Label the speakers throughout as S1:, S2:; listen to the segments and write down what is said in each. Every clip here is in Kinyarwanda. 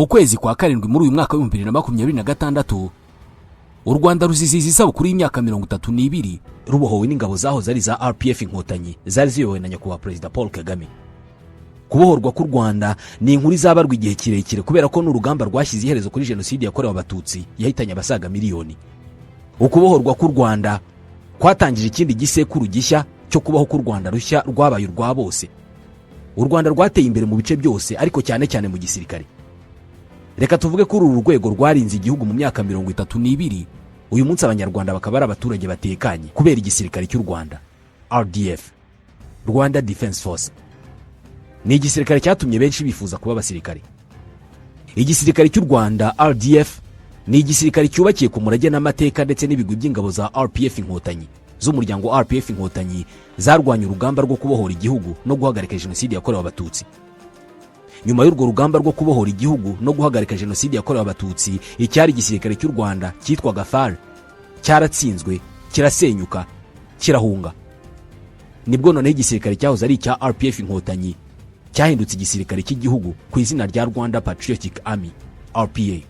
S1: mu kwezi kwa karindwi muri uyu mwaka wa 2026 u Rwanda ruzizihiza isabukuru y'imyaka 32 rubohowe n'ingabo zahoze ari za RPF Inkotanyi zari ziyobowe na nyakubahwa Perezida Paul Kagame. Kubohorwa k'u Rwanda ni inkuru izabarwa igihe kirekire kubera ko n'urugamba rwashyize iherezo kuri jenoside yakorewe abatutsi yahitanye abasaga miliyoni. Ukubohorwa k'u Rwanda kwatangije ikindi gisekuru gishya cyo kubaho k'u Rwanda rushya rwabaye urwa bose. U Rwanda rwateye imbere mu bice byose ariko cyane cyane mu gisirikare. Reka tuvuge ko uru rwego rwarinze igihugu mu myaka 32, uyu munsi abanyarwanda bakaba ari abaturage batekanye kubera igisirikare cy'u Rwanda. RDF, Rwanda Defense Force, ni igisirikare cyatumye benshi bifuza kuba abasirikare. Igisirikare cy'u Rwanda RDF ni igisirikare cyubakiye ku murage n'amateka ndetse n'ibigwi by'ingabo za RPF Inkotanyi z'umuryango RPF Inkotanyi zarwanya urugamba rwo kubohora igihugu no guhagarika jenoside yakorewe abatutsi. Nyuma y'urwo rugamba rwo kubohora igihugu no guhagarika jenoside yakorewe abatutsi, icyari igisirikare cy'u Rwanda cyitwaga FAR cyaratsinzwe, kirasenyuka, kirahunga. Nibwo noneho igisirikare cyahoze ari icya RPF Inkotanyi cyahindutse igisirikare cy'igihugu ku izina rya Rwanda Patriotic Army RPA.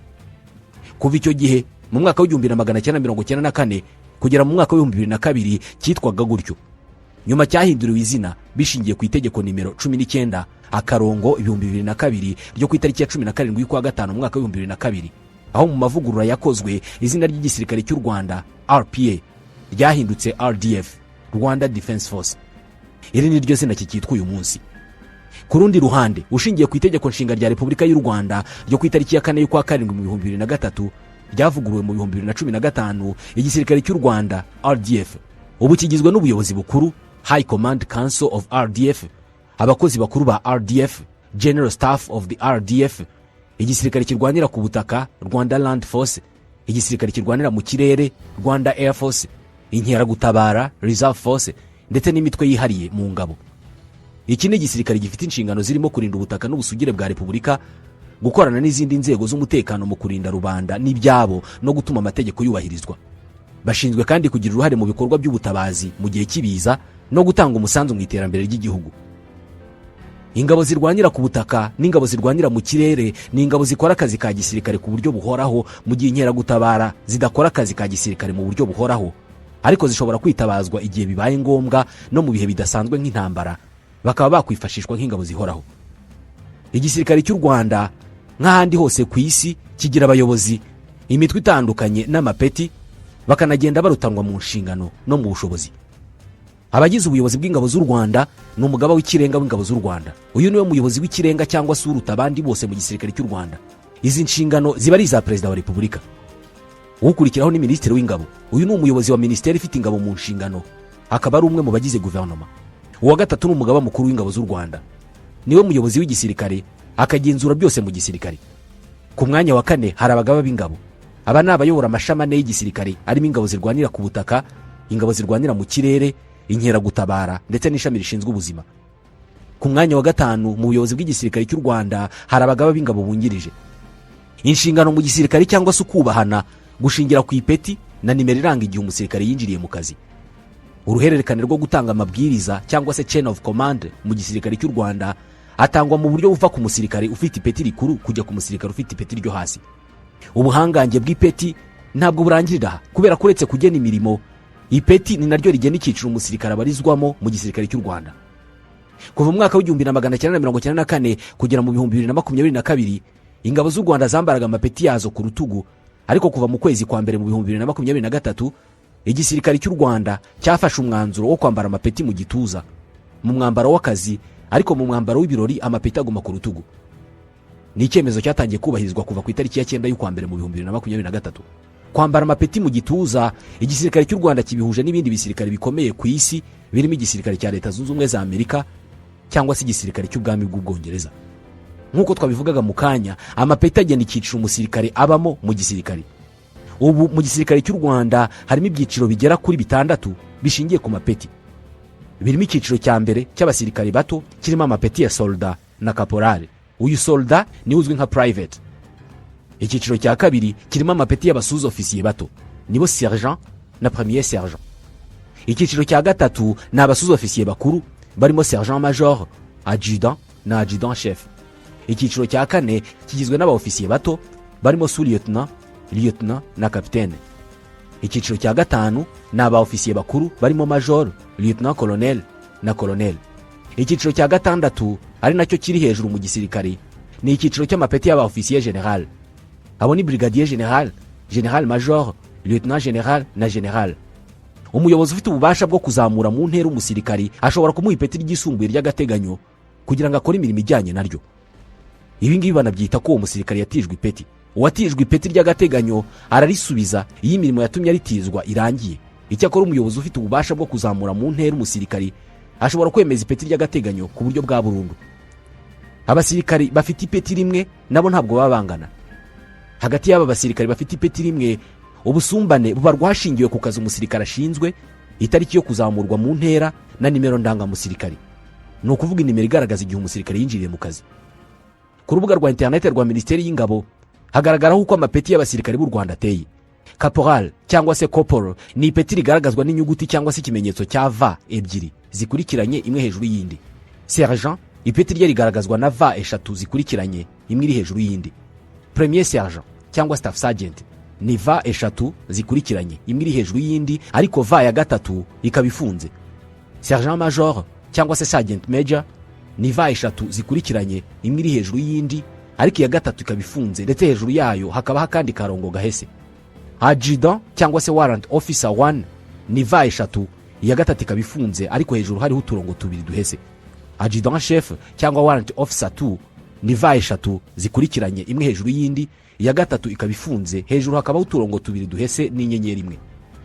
S1: Kuva icyo gihe mu mwaka wa 1994 kugera mu mwaka wa 2002 cyitwaga gutyo. Nyuma cyahinduriwe izina bishingiye ku itegeko nimero 19 akarongo 2002 ryo ku itariki ya 17 y'ukwa gatanu mu mwaka wa 2002, aho mu mavugurura yakozwe izina ry'igisirikare cy'u Rwanda RPA ryahindutse RDF, Rwanda Defense Force. Iri ni ryo zina cyitwa uyu munsi. Ku rundi ruhande, ushingiye ku itegeko nshinga rya Repubulika y'u Rwanda ryo ku itariki ya 4 y'ukwa karindwi mu 2003 ryavuguruwe mu 2015, igisirikare cy'u Rwanda RDF ubu kigizwe n'ubuyobozi bukuru High Command Council of RDF, abakozi bakuru ba RDF, General Staff of the RDF, igisirikare kirwanira ku butaka Rwanda Land Force, igisirikare kirwanira mu kirere Rwanda Air Force, inkeragutabara Reserve Force ndetse n'imitwe yihariye mu ngabo. Iki ni igisirikare gifite inshingano zirimo kurinda ubutaka n'ubusugire bwa Repubulika, gukorana n'izindi nzego z'umutekano mu kurinda rubanda n'ibyabo no gutuma amategeko yubahirizwa. Bashinzwe kandi kugira uruhare mu bikorwa by'ubutabazi mu gihe kibiza no gutanga umusanzu mu iterambere ry'igihugu. Ingabo zirwanira ku butaka n'ingabo zirwanira mu kirere ni ingabo zikora akazi ka gisirikare ku buryo buhoraho, mu gihe inkeragutabara zidakora akazi ka gisirikare mu buryo buhoraho, ariko zishobora kwitabazwa igihe bibaye ngombwa no mu bihe bidasanzwe nk'intambara, bakaba bakwifashishwa nk'ingabo zihoraho. Igisirikare cy'u Rwanda nk'ahandi hose ku isi kigira abayobozi, imitwe itandukanye n'amapeti, bakanagenda barutanwa mu nshingano no mu bushobozi. Abagize ubuyobozi bw'ingabo z'u Rwanda ni umugaba w'ikirenga w'ingabo z'u Rwanda. Uyu niwe muyobozi w'ikirenga cyangwa se uruta abandi bose mu gisirikare cy'u Rwanda. Izi nshingano ziba ari za Perezida wa Repubulika. Ukurikiraho ni Minisitiri w'Ingabo. Uyu ni umuyobozi wa Minisiteri ifite ingabo mu nshingano, akaba ari umwe mu bagize guverinoma. Uwa gatatu ni umugaba mukuru w'ingabo z'u Rwanda, niwe muyobozi w'igisirikare akagenzura byose mu gisirikare. Ku mwanya wa 4 hari abagaba b'ingabo. Aba ni abayobora amashami y'igisirikare arimo ingabo zirwanira ku butaka, ingabo zirwanira mu kirere, inkeragutabara ndetse n'ishami rishinzwe ubuzima. Ku mwanya wa 5 mu buyobozi bw'igisirikare cy'u Rwanda hari abagaba b'ingabo bungirije. Inshingano mu gisirikare cyangwa se kubahana gushingira ku ipeti na nimero iranga igihe umusirikare yinjiriye mu kazi. Uruhererekane rwo gutanga amabwiriza cyangwa se chain of command mu gisirikare cy'u Rwanda atangwa mu buryo buva ku musirikare ufite ipeti rikuru kujya ku musirikare ufite ipeti ryo hasi. Ubuhangange bw'ipeti ntabwo burangirira kubera kuretse kugena imirimo, ipeti ni naryo rigena icyiciro umusirikare abarizwamo mu gisirikare cy'u Rwanda. Kuva mu mwaka wa 1994 kugera mu 2022 ingabo z'u Rwanda zambaraga amapeti yazo ku rutugu, ariko kuva mu kwezi kwa mbere mu 2023 igisirikare cy'u Rwanda cyafashe umwanzuro wo kwambara amapeti mu gituza mu mwambaro w'akazi, ariko mu mwambaro w'ibirori amapeti aguma ku rutugu. Ni icyemezo cyatangiye kubahirizwa kuva ku itariki ya 9 y'ukwa mbere mu 2023. Kwambara amapeti mu gituza, igisirikare cy'u Rwanda kibihuje n'ibindi bisirikare bikomeye ku isi birimo igisirikare cya Leta Zunze Ubumwe za Amerika cyangwa se igisirikare cy'ubwami bw'Ubwongereza. Nk'uko twabivugaga mu kanya, amapeti agena icyiciro umusirikare abamo mu gisirikare. Ubu mu gisirikare cy'u Rwanda harimo ibyiciro bigera kuri 6 bishingiye ku mapeti. Birimo icyiciro cya mbere cy'abasirikare bato kirimo amapeti ya soldat na caporal. Uyu soldat ni uzwi nka private. Icyiciro cya kabiri kirimo amapeti y'abasuza ofisiye bato, nibo sergent na premier sergent. Icyiciro cya gatatu ni abasuza ofisiye bakuru barimo sergent major, adjudant na adjudant chef. icyiciro cya kane kigizwe n'abaofisiye bato barimo sous-lieutenant, lieutenant na capitaine. Icyiciro cya gatanu ni abaofisiye bakuru barimo major, lieutenant colonel na colonel. Icyiciro cya gatandatu ari nacyo kiri hejuru mu gisirikari ni icyiciro cy'amapeti y'abaofisiye general. Abo ni brigadier general, general major, lieutenant general na general. Umuyobozi ufite ububasha bwo kuzamura mu ntera umusirikari ashobora kumuha ipeti ryisumbuye ry'agateganyo kugira ngo akore imirimo ijyanye naryo. Ibi ngibi banabyita ko uwo musirikari yatijwe ipeti. Uwatijwe ipeti ry'agateganyo ararisubiza iyo imirimo yatumye aritizwa irangiye. Icyakora umuyobozi ufite ububasha bwo kuzamura mu ntera umusirikari ashobora kwemeza ipeti ry'agateganyo ku buryo bwa burundu. Abasirikari bafite ipeti rimwe nabo ntabwo baba bangana. Hagati y'aba basirikari bafite ipeti rimwe ubusumbane buba rwashingiwe ku kazi umusirikare ashinzwe, itariki yo kuzamurwa mu ntera na nimero ndangamusirikari. Ni ukuvuga inimero igaragaza igihe umusirikare yinjiriye mu kazi. Ku rubuga rwa internet rwa Minisiteri y'Ingabo hagaragaraho uko amapeti y'abasirikare b'u Rwanda ateye. Caporal cyangwa se corporal ni ipeti rigaragazwa n'inyuguti cyangwa se ikimenyetso cya V ebyiri zikurikiranye imwe hejuru y'indi. Sergeant ipeti rye rigaragazwa na V eshatu zikurikiranye imwe iri hejuru y'indi. Premier sergeant cyangwa staff sergeant ni V eshatu zikurikiranye imwe iri hejuru y'indi ariko V ya gatatu ikaba ifunze. Sergeant major cyangwa se sergeant major ni V eshatu zikurikiranye imwe iri hejuru y'indi ariko iya gatatu ikaba ifunze ndetse hejuru yayo hakaba hakandi karongo gahese. Adjutant cyangwa se warrant officer 1 ni V eshatu, iya gatatu ikaba ifunze ariko hejuru hariho uturongo tubiri duhese. Adjutant chef cyangwa warrant officer 2 ni V eshatu zikurikiranye imwe hejuru y'indi, iya gatatu ikaba ifunze hejuru hakabaho uturongo tubiri duhese n'inyenyeri imwe.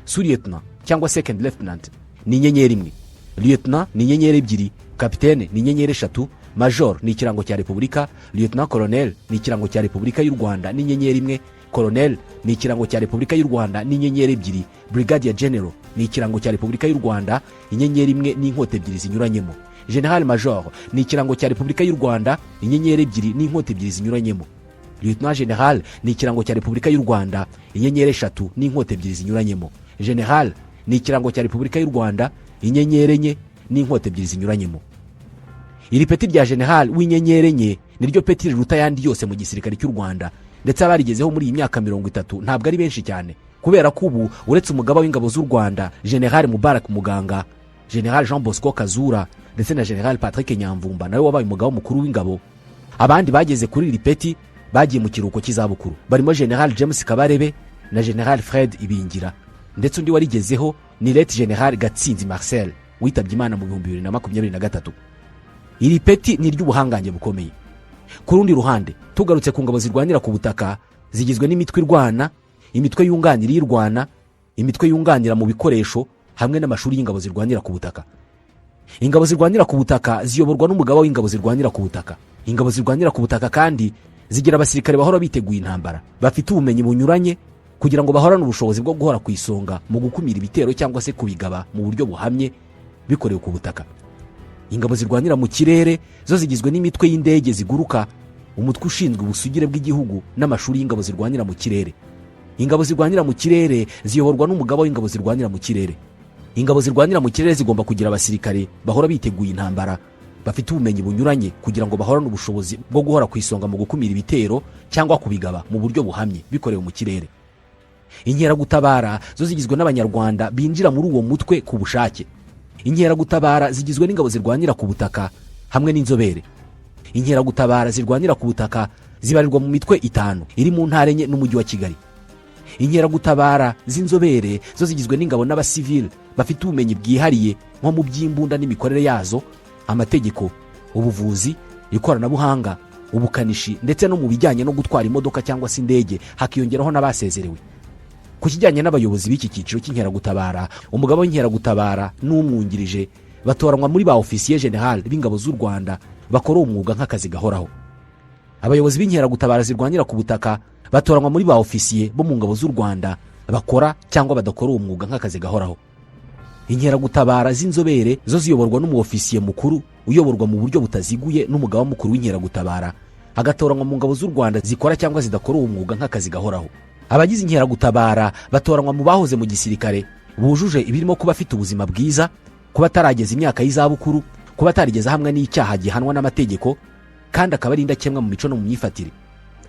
S1: Sous-lieutenant cyangwa second lieutenant ni inyenyeri imwe. Lieutenant ni inyenyeri ebyiri, capitaine ni inyenyeri eshatu, major ni ikirango cya Repubulika, lieutenant colonel ni ikirango cya Repubulika y'u Rwanda n'inyenyeri imwe, colonel ni ikirango cya Repubulika y'u Rwanda n'inyenyeri ebyiri, brigadier general ni ikirango cya Repubulika y'u Rwanda inyenyeri imwe n'inkota ebyiri zinyuranyemo. General major ni ikirango cya Repubulika y'u Rwanda inyenyeri ebyiri n'inkota ebyiri zinyuranyemo. Lieutenant general ni ikirango cya Repubulika y'u Rwanda inyenyeri eshatu n'inkota ebyiri zinyuranyemo. General ni ikirango cya Repubulika y'u Rwanda inyenyeri enye n'inkota ebyiri zinyuranyemo. Iri peti rya general w'inyenyeri enye niryo peti riruta yandi yose mu gisirikare cy'u Rwanda ndetse abarigezeho muri iyi myaka 30 ntabwo ari benshi cyane kubera ko ubu uretse umugaba w'ingabo z'u Rwanda General Mubarak Muganga, General Jean Bosco Kazura ndetse na General Patrick Nyamvumba nawe wabaye umugaba mukuru w'ingabo, abandi bageze kuri iri peti bagiye mu kiruhuko cy'izabukuru barimo General James Kabarebe na General Fred Ibingira ndetse undi warigezeho ni Lt General Gatsinzi Marcel witabye Imana mu 2023. Iri peti ni ry'ubuhangange bukomeye. Ku rundi ruhande tugarutse ku ngabo zirwanira ku butaka zigizwe n'imitwe irwana, imitwe yunganira y'irwana, imitwe yunganira mu bikoresho hamwe n'amashuri y'ingabo zirwanira ku butaka. Ingabo zirwanira ku butaka ziyoborwa n'umugaba w'ingabo zirwanira ku butaka. Ingabo zirwanira ku butaka kandi zigira abasirikare bahora biteguye intambara bafite ubumenyi bunyuranye kugira ngo bahorane ubushobozi bwo guhora ku isonga mu gukumira ibitero cyangwa se kubigaba mu buryo buhamye bikorewe ku butaka. Ingabo zirwanira mu kirere zo zigizwe n'imitwe y'indege ziguruka, umutwe ushinzwe ubusugire bw'igihugu n'amashuri y'ingabo zirwanira mu kirere. Ingabo zirwanira mu kirere ziyoborwa n'umugaba w'ingabo zirwanira mu kirere. Ingabo zirwanira mu kirere zigomba kugira abasirikare bahora biteguye intambara bafite ubumenyi bunyuranye kugira ngo bahorane ubushobozi bwo guhora ku isonga mu gukumira ibitero cyangwa kubigaba mu buryo buhamye bikorewe mu kirere. Inkeragutabara zo zigizwe n'abanyarwanda binjira muri uwo mutwe ku bushake. Inkeragutabara zigizwe n'ingabo zirwanira ku butaka hamwe n'inzobere. Inkeragutabara zirwanira ku butaka zibarirwa mu mitwe 5 iri mu ntara enye n'umujyi wa Kigali. Inkeragutabara z'inzobere zo zigizwe n'ingabo n'abasivile bafite ubumenyi bwihariye nko mu by'imbunda n'imikorere yazo, amategeko, ubuvuzi, ikoranabuhanga, ubukanishi ndetse no mu bijyanye no gutwara imodoka cyangwa se indege, hakiyongeraho n'abasezerewe. Ku kijyanye n'abayobozi b'iki cyiciro cy'inkeragutabara, umugaba w'inkeragutabara n'umwungirije batoranwa muri ba officier general b'ingabo z'u Rwanda bakora umwuga nk'akazi gahoraho. Abayobozi b'inkeragutabara zirwanira ku butaka batoranwa muri ba officier bo mu ngabo z'u Rwanda bakora cyangwa badakora umwuga nk'akazi gahoraho. Inkeragutabara z'inzobere zo ziyoborwa n'umu officier mukuru uyoborwa mu buryo butaziguye n'umugaba mukuru w'inkeragutabara, agatoranwa mu ngabo z'u Rwanda zikora cyangwa zidakora umwuga nk'akazi gahoraho. Abagize inkeragutabara batoranwa mu bahoze mu gisirikare bujuje ibirimo kuba afite ubuzima bwiza, kuba atarageza imyaka y'izabukuru, kuba atarigeze hamwe n'icyaha gihanwa n'amategeko kandi akaba ari indakemwa mu mico no mu myifatire.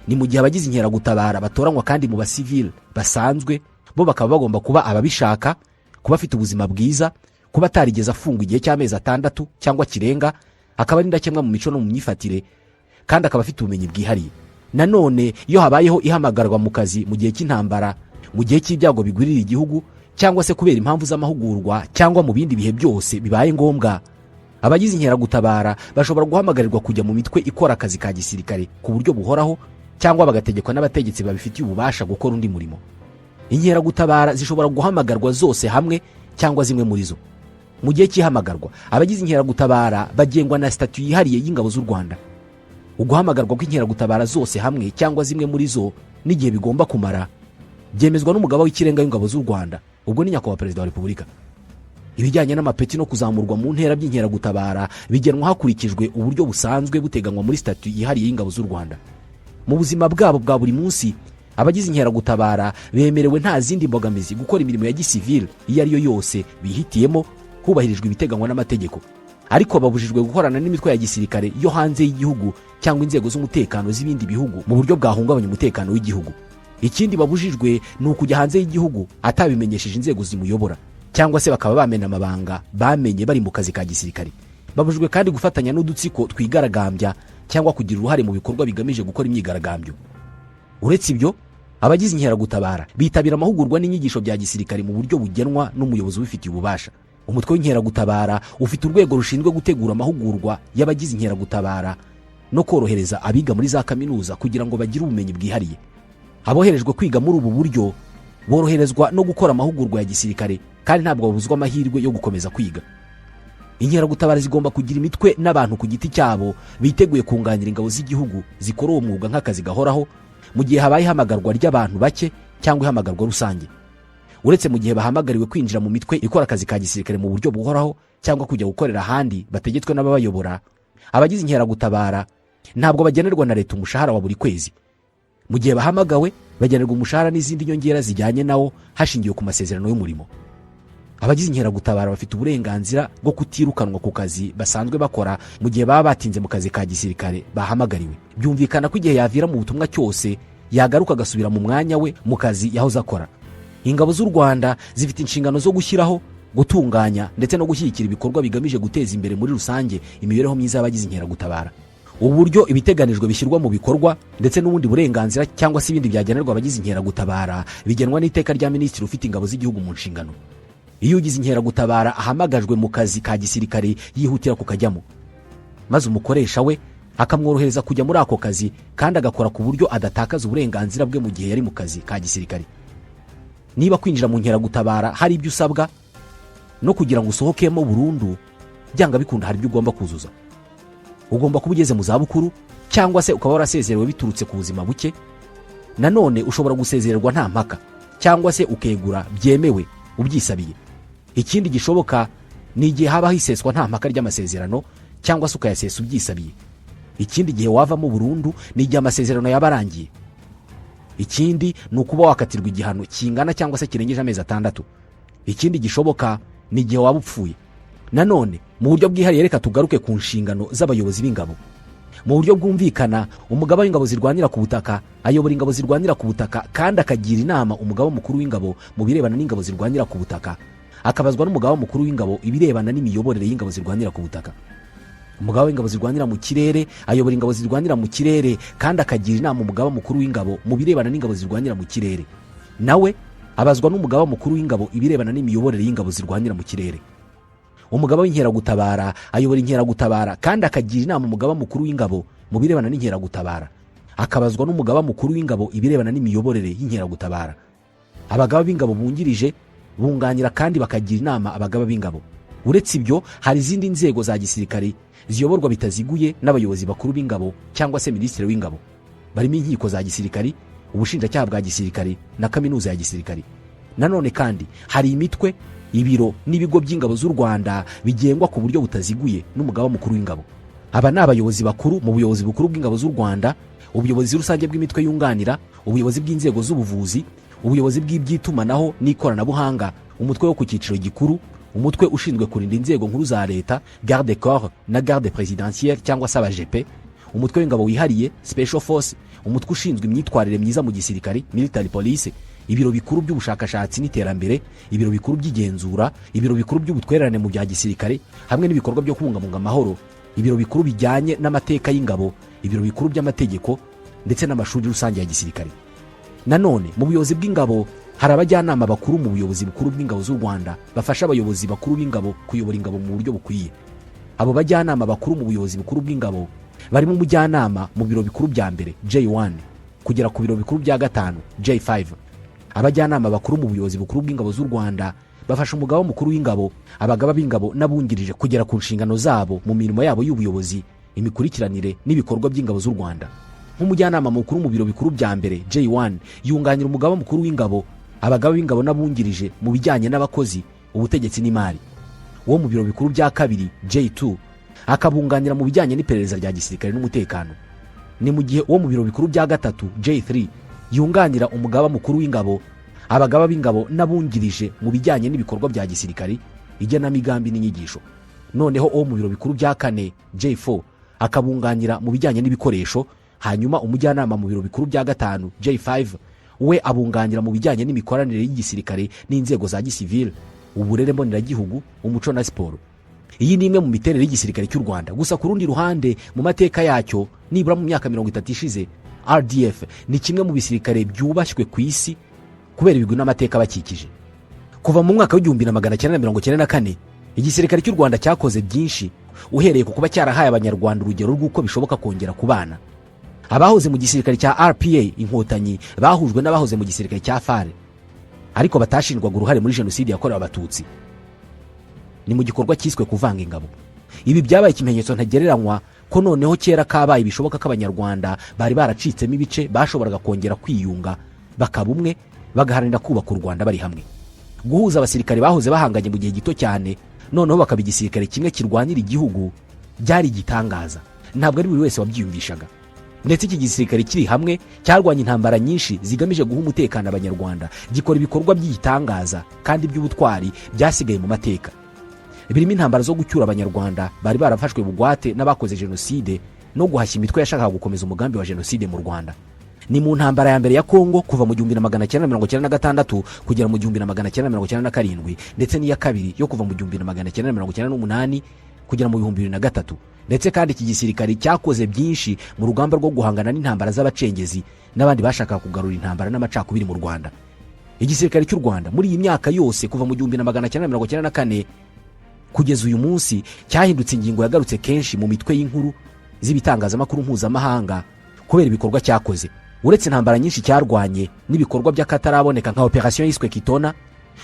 S1: Ni mu gihe abagize inkeragutabara batoranywa kandi mu basivile basanzwe, bo bakaba bagomba kuba ababishaka, kuba afite ubuzima bwiza, kuba atarigeze afungwa igihe cy'amezi 6 cyangwa kirenga, akaba ari indakemwa mu mico no mu myifatire, kandi akaba afite ubumenyi bwihariye. Nanone iyo habayeho ihamagarwa mu kazi mu gihe cy'intambara, mu gihe cy'ibyago bigwirira igihugu, cyangwa se kubera impamvu z'amahugurwa cyangwa mu bindi bihe byose bibaye ngombwa, abagize inkeragutabara bashobora guhamagarirwa kujya mu mitwe ikora akazi ka gisirikare ku buryo buhoraho, cyangwa bagategekwa n'abategetsi babifitiye ububasha gukora undi murimo. Inkeragutabara zishobora guhamagarwa zose hamwe cyangwa zimwe muri zo. Mu gihe cy'ihamagarwa, abagize inkeragutabara bagengwa na statut yihariye y'ingabo z'u Rwanda. Uguhamagarwa kw'inkeragutabara zose hamwe cyangwa zimwe muri zo n'igihe bigomba kumara byemezwa n'umugaba w'ikirenga w'ingabo z'u Rwanda, ubwo ni nyakubahwa perezida wa Repubulika. Ibijyanye n'amapeti no kuzamurwa mu ntera by'inkeragutabara bigenwa hakurikijwe uburyo busanzwe buteganywa muri statut yihariye y'ingabo z'u Rwanda. Mu buzima bwabo bwa buri munsi, abagize inkeragutabara bemerewe nta zindi mbogamizi gukora imirimo ya gisivile iyo ari yo yose bihitiyemo, hubahirijwe ibiteganywa n'amategeko. Ariko babujijwe gukorana n'imitwe ya gisirikare yo hanze y'igihugu cyangwa inzego z'umutekano z'ibindi bihugu mu buryo bwahungabanya umutekano w'igihugu. Ikindi babujijwe ni ukujya hanze y'igihugu atabimenyesheje inzego zimuyobora, cyangwa se bakaba bamena amabanga bamenye bari mu kazi ka gisirikare. Babujijwe kandi gufatanya n'udutsiko twigaragambya cyangwa kugira uruhare mu bikorwa bigamije gukora imyigaragambyo. Uretse ibyo, abagize inkeragutabara bitabira amahugurwa n'inyigisho bya gisirikare mu buryo bugenwa n'umuyobozi ubifitiye ububasha. Umutwe w'inkeragutabara ufite urwego rushinzwe gutegura amahugurwa y'abagize inkeragutabara no korohereza abiga muri za kaminuza kugira ngo bagire ubumenyi bwihariye. Aboherejwe kwiga muri ubu buryo boroherezwa no gukora amahugurwa ya gisirikare, kandi ntabwo babuzwa amahirwe yo gukomeza kwiga. Inkeragutabara zigomba kugira imitwe n'abantu ku giti cyabo biteguye kunganira ingabo z'igihugu zikora uwo mwuga nk'akazi gahoraho mu gihe habaye ihamagarwa ry'abantu bake cyangwa ihamagarwa rusange. Uretse mu gihe bahamagariwe kwinjira mu mitwe ikora akazi ka gisirikare mu buryo buhoraho cyangwa kujya gukorera ahandi bategetswe n'ababayobora, abagize inkeragutabara ntabwo bagenerwa na leta umushahara wa buri kwezi. Mu gihe bahamagawe bagenerwa umushahara n'izindi nyongera zijyanye nawo hashingiwe ku masezerano y'umurimo. Abagize inkeragutabara bafite uburenganzira bwo kutirukanwa ku kazi basanzwe bakora mu gihe baba batinze mu kazi ka gisirikare bahamagariwe. Byumvikana ko igihe yavira mu butumwa cyose yagaruka agasubira mu mwanya we mu kazi yahoze akora. Ingabo z'u Rwanda zifite inshingano zo gushyiraho, gutunganya ndetse no gushyigikira ibikorwa bigamije guteza imbere muri rusange imibereho myiza y'abagize inkeragutabara. Uburyo ibiteganijwe bishyirwa mu bikorwa ndetse n'ubundi burenganzira cyangwa se ibindi byagenerwa abagize inkeragutabara bigenwa n'iteka rya Minisitiri ufite ingabo z'igihugu mu nshingano. Iyo ugize inkeragutabara ahamagajwe mu kazi ka gisirikare yihutira kukajyamo, maze umukoresha we akamworohereza kujya muri ako kazi kandi agakora ku buryo adatakaza uburenganzira bwe mu gihe yari mu kazi ka gisirikare. Niba kwinjira mu nkeragutabara hari ibyo usabwa no kugira ngo usohokemo burundu, byanga bikunda hari ibyo ugomba kuzuza. Ugomba kuba ugeze mu zabukuru cyangwa se ukaba warasezerewe biturutse ku buzima buke. Nanone ushobora gusezererwa nta mpaka cyangwa se ukegura byemewe ubyisabiye. Ikindi gishoboka ni igihe haba hiseswa nta mpaka ry'amasezerano cyangwa se ukayasesa ubyisabiye. Ikindi gihe wavamo burundu ni igihe amasezerano yabarangiye. Ikindi ni ukuba wakatirwa igihano kingana cyangwa se kirengeje amezi 6. Ikindi gishoboka ni igihe waba upfuye. Nanone mu buryo bwihariye reka tugaruke ku nshingano z'abayobozi b'ingabo. Mu buryo bwumvikana, umugaba w'ingabo zirwanira ku butaka ayobora ingabo zirwanira ku butaka kandi akagira inama umugaba mukuru w'ingabo mu birebana n'ingabo zirwanira ku butaka, akabazwa n'umugaba mukuru w'ingabo ibirebana n'imiyoborere y'ingabo zirwanira ku butaka. Umugaba w'ingabo zirwanira mu kirere ayobora ingabo zirwanira mu kirere kandi akagira inama umugaba mukuru w'ingabo mu birebana n'ingabo zirwanira mu kirere. Nawe abazwa n'umugaba mukuru w'ingabo ibirebana n'imiyoborere y'ingabo zirwanira mu kirere. Umugaba w'inkeragutabara ayobora inkeragutabara kandi akagira inama umugaba mukuru w'ingabo mu birebana n'inkeragutabara, akabazwa n'umugaba mukuru w'ingabo ibirebana n'imiyoborere y'inkeragutabara. Abagaba b'ingabo bungirije bunganira kandi bakagira inama abagaba b'ingabo. Uretse ibyo, hari izindi nzego za gisirikare ziyoborwa bitaziguye n'abayobozi bakuru b'ingabo cyangwa se minisitiri w'ingabo. Barimo inkiko za gisirikare, ubushinjacyaha bwa gisirikare na kaminuza ya gisirikare. Nanone kandi hari imitwe, ibiro n'ibigo by'ingabo z'u Rwanda bigengwa ku buryo butaziguye n'umugaba mukuru w'ingabo. Aba ni abayobozi bakuru mu buyobozi bukuru bw'ingabo z'u Rwanda, ubuyobozi rusange bw'imitwe yunganira, ubuyobozi bw'inzego z'ubuvuzi, ubuyobozi bw'iby'itumanaho n'ikoranabuhanga, umutwe wo ku cyiciro gikuru, umutwe ushinzwe kurinda inzego nkuru za leta, garde corps na garde présidentielle cyangwa se abajepe, umutwe w'ingabo wihariye special force, umutwe ushinzwe imyitwarire myiza mu gisirikare military police, ibiro bikuru by'ubushakashatsi n'iterambere, ibiro bikuru by'igenzura, ibiro bikuru by'ubutwererane mu bya gisirikare hamwe n'ibikorwa byo kubungabunga amahoro, ibiro bikuru bijyanye n'amateka y'ingabo, ibiro bikuru by'amategeko ndetse n'amashuri rusange ya gisirikare. Nanone mu buyobozi bw'ingabo hari abajyanama bakuru mu buyobozi bukuru bw'ingabo z'u Rwanda bafasha abayobozi bakuru b'ingabo kuyobora ingabo mu buryo bukwiye. Abo bajyanama bakuru mu buyobozi bukuru bw'ingabo barimo umujyanama mu biro bikuru bya mbere J1 kugera ku biro bikuru bya gatanu J5. Abajyanama bakuru mu buyobozi bukuru bw'ingabo z'u Rwanda bafasha umugaba mukuru w'ingabo, abagaba b'ingabo n'abungirije kugera ku nshingano zabo mu mirimo yabo y'ubuyobozi, imikurikiranire n'ibikorwa by'ingabo z'u Rwanda. Nk'umujyanama mukuru mu biro bikuru bya mbere J1 yunganira umugaba mukuru w'ingabo, abagaba b'ingabo n'abungirije mu bijyanye n'abakozi, ubutegetsi n'imari. Uwo mu biro bikuru bya kabiri J2 akabunganira mu bijyanye n'iperereza rya gisirikare n'umutekano. Ni mu gihe uwo mu biro bikuru bya gatatu J3 yunganira umugaba mukuru w'ingabo, abagaba b'ingabo n'abungirije mu bijyanye n'ibikorwa bya gisirikare, igenamigambi n'inyigisho. Noneho uwo mu biro bikuru bya kane J4 akabunganira mu bijyanye n'ibikoresho, hanyuma umujyanama mu biro bikuru bya gatanu J5 we abunganira mu bijyanye n'imikoranire y'igisirikare n'inzego za gisivile, uburere mboneragihugu, umuco na siporo. Iyi ni imwe mu miterere y'igisirikare cy'u Rwanda. Gusa ku rundi ruhande mu mateka yacyo, nibura mu myaka 30 ishize, RDF ni kimwe mu bisirikare byubashywe ku isi kubera ibigwi n'amateka bakikije. Kuva mu mwaka w'1994 igisirikare cy'u Rwanda cyakoze byinshi, uhereye ku kuba cyarahaye abanyarwanda urugero rw'uko bishoboka kongera kubana. Abahoze mu gisirikare cya RPA inkotanyi bahujwe n'abahoze mu gisirikare cya FARE, ariko batashinjwaga uruhare muri jenoside yakorewe abatutsi. Ni mu gikorwa cyiswe kuvanga ingabo. Ibi byabaye ikimenyetso ntagereranywa ko noneho kera kabaye bishoboka ko abanyarwanda bari baracitsemo ibice bashoboraga kongera kwiyunga, bakaba umwe, bagaharanira kubaka u Rwanda bari hamwe. Guhuza abasirikare bahoze bahanganye mu gihe gito cyane, noneho bakaba igisirikare kimwe kirwanira igihugu, byari igitangaza. Ntabwo ari buri wese wabyiyumvishaga. Ndetse iki gisirikare kiri hamwe cyarwanya intambara nyinshi zigamije guha umutekano abanyarwanda, gikora ibikorwa by'igitangaza kandi by'ubutwari byasigaye mu mateka. Birimo intambara zo gucyura abanyarwanda bari barafashwe bugwate n'abakoze jenoside no guhashya imitwe yashakaga gukomeza umugambi wa jenoside mu Rwanda. Ni mu ntambara ya mbere ya Kongo kuva mu 1996 kugera mu 1997, ndetse n'iya kabiri yo kuva mu 1998 kugera mu 2003. Ndetse kandi iki gisirikare cyakoze byinshi mu rugamba rwo guhangana n'intambara z'abacengezi n'abandi bashaka kugarura intambara n'amacakubiri mu Rwanda. Igisirikare cy'u Rwanda muri iyi myaka yose kuva mu 1994 kugeza uyu munsi cyahindutse ingingo yagarutse kenshi mu mitwe y'inkuru z'ibitangazamakuru mpuzamahanga kubera ibikorwa cyakoze. Uretse intambara nyinshi cyarwanye n'ibikorwa by'akataraboneka nka operation yiswe Kitona,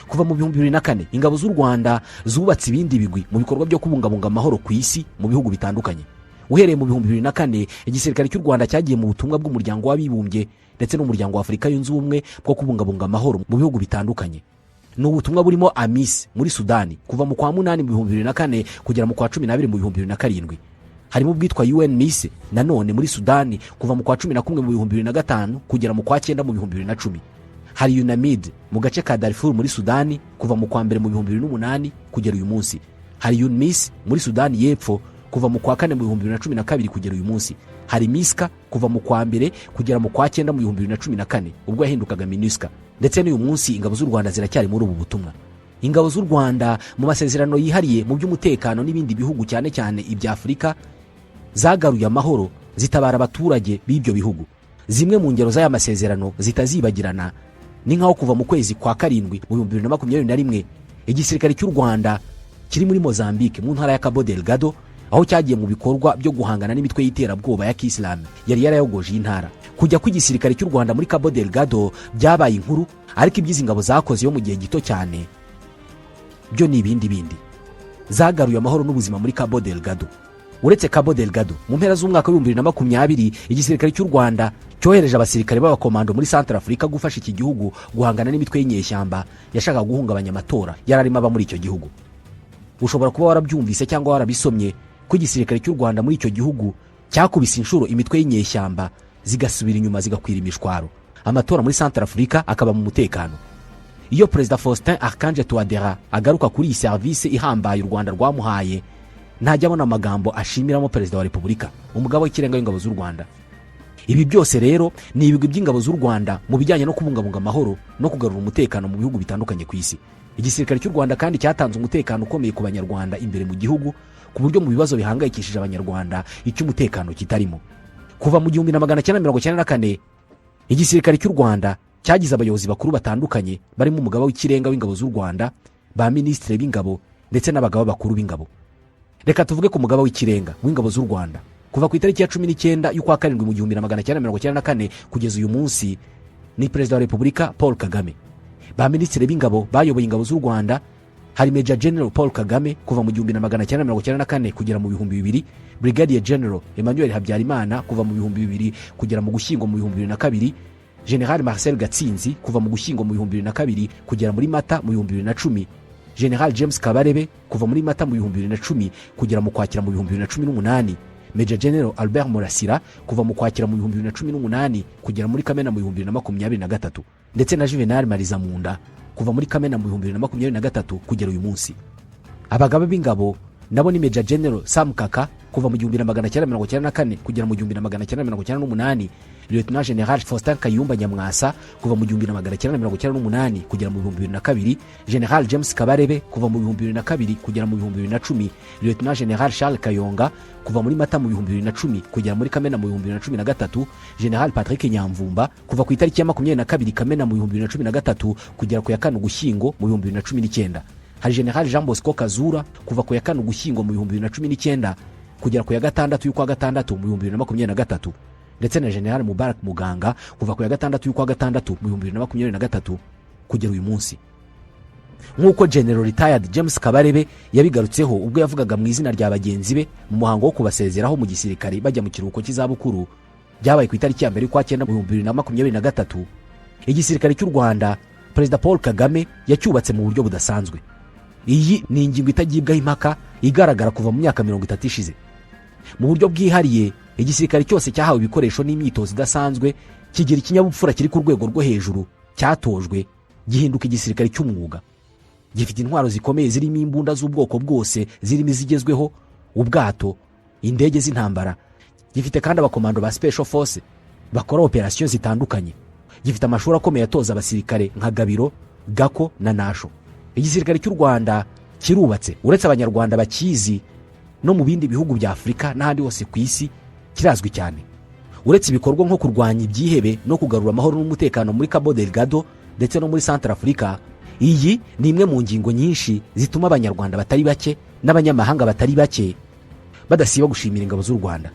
S1: kuva mu 2004 ingabo z'u Rwanda zubatse ibindi bigwi mu bikorwa byo kubungabunga amahoro ku isi mu bihugu bitandukanye. Uhereye mu 2004 igisirikare cy'u Rwanda cyagiye mu butumwa bw'umuryango w'abibumbye ndetse n'umuryango wa Afurika yunze ubumwe bwo kubungabunga amahoro mu bihugu bitandukanye. Ni ubutumwa burimo AMIS muri Sudani kuva mu kwa 8 mu 2004 kugera mu kwa 12 mu 2007. Harimo ubwitwa UN MIS nanone muri Sudani kuva mu kwa 11 mu 2005 kugera mu kwa 9 mu 2010. Hari UNAMID mu gace ka Darfur muri Sudani kuva mu kwa 1 mu 2008 kugera uyu munsi. Hari UNMIS muri Sudani y'Epfo kuva mu kwa 4 mu 2012 kugera uyu munsi. Hari MISCA kuva mu kwa 2 kugera mu kwa 9 mu 2014 ubwo yahindukaga MINUSCA. Ndetse n'uyu munsi ingabo z'u Rwanda ziracyari muri ubu butumwa. Ingabo z'u Rwanda mu masezerano yihariye mu by'umutekano n'ibindi bihugu cyane cyane ibya Afurika zagaruye amahoro, zitabara abaturage b'ibyo bihugu. Zimwe mu ngero z'aya masezerano zitazibagirana ni nkaho kuva mu kwezi kwa 7 mu 2021 igisirikare cy'u Rwanda kiri muri Mozambique mu ntara ya Cabo Delgado, aho cyagiye mu bikorwa byo guhangana n'imitwe y'iterabwoba ya Kiislamu yari yarayogoje intara. Kujya kw'igisirikare cy'u Rwanda muri Cabo Delgado byabaye inkuru, ariko iby'izi ngabo zakoze yo mu gihe gito cyane byo ni ibindi. Zagaruye amahoro n'ubuzima muri Cabo Delgado. Uretse Cabo Delgado, mu mpera z'umwaka wa 2020 igisirikare cy'u Rwanda cyohereje abasirikare b'abakomando muri Central Africa gufasha iki gihugu guhangana n'imitwe y'inyeshyamba yashaka guhungabanya amatora yararimo aba muri icyo gihugu. Ushobora kuba warabyumvise cyangwa warabisomye ko igisirikare cy'u Rwanda muri icyo gihugu cyakubise inshuro imitwe y'inyeshyamba zigasubira inyuma zigakwira imishwaro. Amatora muri Central Africa akaba mu mutekano. Iyo President Faustin Archange Touadera agaruka kuri iyi service ihambaye u Rwanda rwamuhaye, ntajya abona amagambo ashimiramo perezida wa repubulika, umugaba w'ikirenga w'ingabo z'u Rwanda. Ibi byose rero ni ibigwi by'ingabo z'u Rwanda mu bijyanye no kubungabunga amahoro no kugarura umutekano mu bihugu bitandukanye ku isi. Igisirikare cy'u Rwanda kandi cyatanze umutekano ukomeye ku banyarwanda imbere mu gihugu, ku buryo mu bibazo bihangayikishije abanyarwanda icy'umutekano kitarimo. Kuva mu 1994 igisirikare cy'u Rwanda cyagize abayobozi bakuru batandukanye barimo umugaba w'ikirenga w'ingabo z'u Rwanda, ba minisitiri b'ingabo ndetse n'abagaba bakuru b'ingabo. Reka tuvuge ku mugaba w'ikirenga w'ingabo z'u Rwanda. Kuva ku itariki ya 19 y'ukwa karindwi mu 1994 kugeza uyu munsi ni perezida wa repubulika Paul Kagame. Ba minisitiri b'ingabo bayoboye ingabo z'u Rwanda hari Major General Paul Kagame kuva mu 1994 kugera mu 2000, Brigadier General Emmanuel Habyarimana kuva mu 2000 kugera mu Gushyingo mu 2002, General Marcel Gatsinzi kuva mu Gushyingo mu 2002 kugera muri Mata mu 2010, General James Kabarebe kuva muri Mata mu 2010 kugera mu Kwakira mu 2018, Major General Albert Murasira kuva mu Kwakira mu 2018 kugera muri Kamena mu 2023, ndetse na Juvenal Marizamunda kuva muri Kamena mu 2023 kugera uyu munsi. Abagaba b'ingabo nabo ni Major General Sam Kaka kuva mu 1994 kugera mu 1998, Lieutenant General Faustin Kayumba Nyamwasa kuva mu 1998 kugera mu 2002, General James Kabarebe kuva mu 2002 kugera mu 2010, Lieutenant General Charles Kayonga kuva muri Mata mu 2010 kugera muri Kamena mu 2013, General Patrick Nyamvumba kuva ku itariki ya 22 Kamena mu 2013 kugera ku ya 4 Gushyingo mu 2019. Hari General Jean Bosco Kazura kuva ku ya 4 Gushyingo mu 2019 kugera ku ya 6 y'ukwa gatandatu mu 2023, ndetse na General Mubarak Muganga kuva ku ya 6 y'ukwa gatandatu mu 2023 kugera uyu munsi. Nk'uko General Retired James Kabarebe yabigarutseho ubwo yavugaga mu izina rya bagenzi be mu muhango wo kubasezeraho mu gisirikare bajya mu kiruhuko cy'izabukuru byabaye ku itariki ya 1 y'ukwa 9 mu 2023, igisirikare cy'u Rwanda Perezida Paul Kagame yacyubatse mu buryo budasanzwe. Iyi ni ingingo itagibwaho impaka igaragara kuva mu myaka 30 ishize. Mu buryo bwihariye igisirikare cyose cyahawe ibikoresho n'imyitozo idasanzwe kigira ikinyabupfura kiri ku rwego rwo hejuru, cyatojwe gihinduka igisirikare cy'umwuga. Gifite intwaro zikomeye zirimo imbunda z'ubwoko bwose zirimo izigezweho, ubwato, indege z'intambara. Gifite kandi abakomando ba Special Force bakora operation zitandukanye. Gifite amashuri akomeye atoza abasirikare nka Gabiro, Gako na Nasho. Igisirikare cy'u Rwanda kirubatse, uretse abanyarwanda bakizi no mu bindi bihugu bya Afrika n'ahandi hose ku isi kirazwi cyane. Uretse ibikorwa nko kurwanya ibyihebe no kugarura amahoro n'umutekano muri Cabo Delgado ndetse no muri Central Africa, iyi ni imwe mu ngingo nyinshi zituma abanyarwanda batari bake n'abanyamahanga batari bake badasiba gushimira ingabo z'u Rwanda.